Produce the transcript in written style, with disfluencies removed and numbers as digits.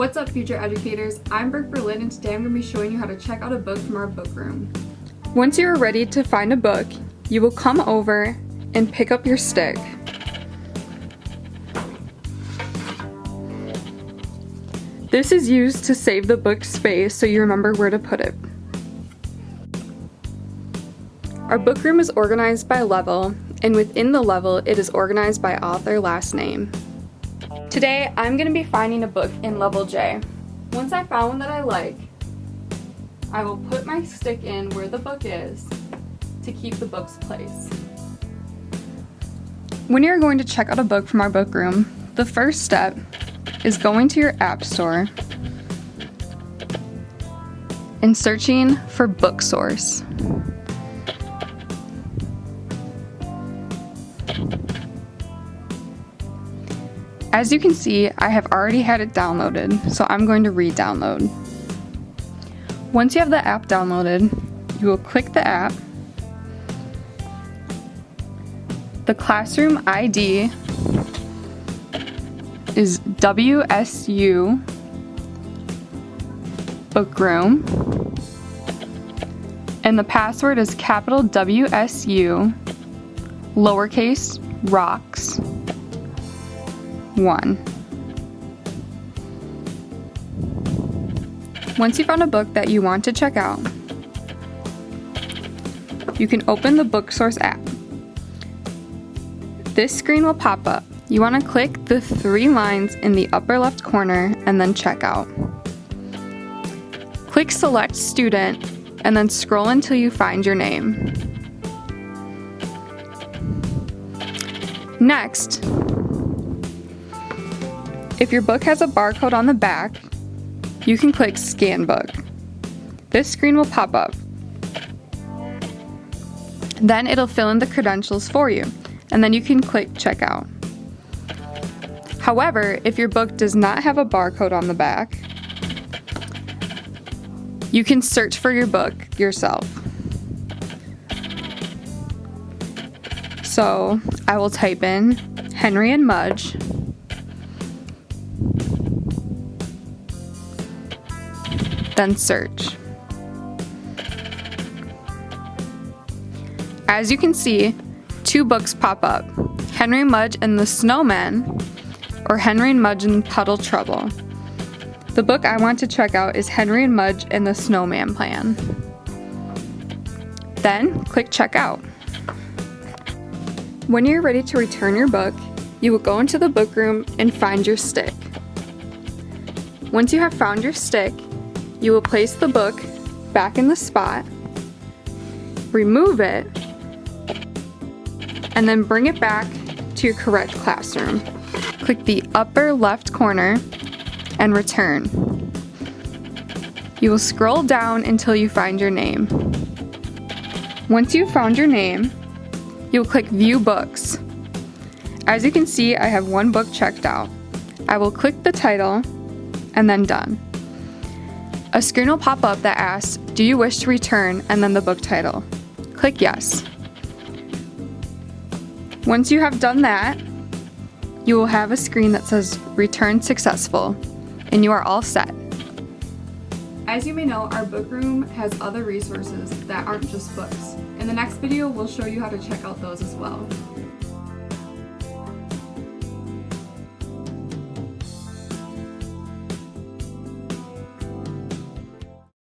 What's up, future educators? I'm Brooke Berlin, and today I'm going to be showing you how to check out a book from our book room. Once you are ready to find a book, you will come over and pick up your stick. This is used to save the book space so you remember where to put it. Our book room is organized by level, and within the level, it is organized by author last name. Today, I'm going to be finding a book in level J. Once I found one that I like, I will put my stick in where the book is to keep the book's place. When you're going to check out a book from our book room, the first step is going to your app store and searching for Book Source. As you can see, I have already had it downloaded, so I'm going to re-download. Once you have the app downloaded, you will click the app. The classroom ID is WSU Book Room, and the password is capital WSU, lowercase rocks 1. Once you found a book that you want to check out, you can open the Book Source app. This screen will pop up. You want to click the 3 lines in the upper left corner and then check out. Click Select Student and then scroll until you find your name. Next, if your book has a barcode on the back, you can click Scan Book. This screen will pop up. Then it'll fill in the credentials for you, and then you can click Checkout. However, if your book does not have a barcode on the back, you can search for your book yourself. So I will type in Henry and Mudge, then search. As you can see, 2 books pop up, Henry Mudge and the Snowman, or Henry and Mudge and Puddle Trouble. The book I want to check out is Henry and Mudge and the Snowman Plan. Then click Checkout. When you're ready to return your book, you will go into the book room and find your stick. Once you have found your stick, you will place the book back in the spot, remove it, and then bring it back to your correct classroom. Click the upper left corner and return. You will scroll down until you find your name. Once you've found your name, you'll click View Books. As you can see, I have 1 book checked out. I will click the title and then Done. A screen will pop up that asks, do you wish to return, and then the book title. Click Yes. Once you have done that, you will have a screen that says Return Successful, and you are all set. As you may know, our book room has other resources that aren't just books. In the next video, we'll show you how to check out those as well.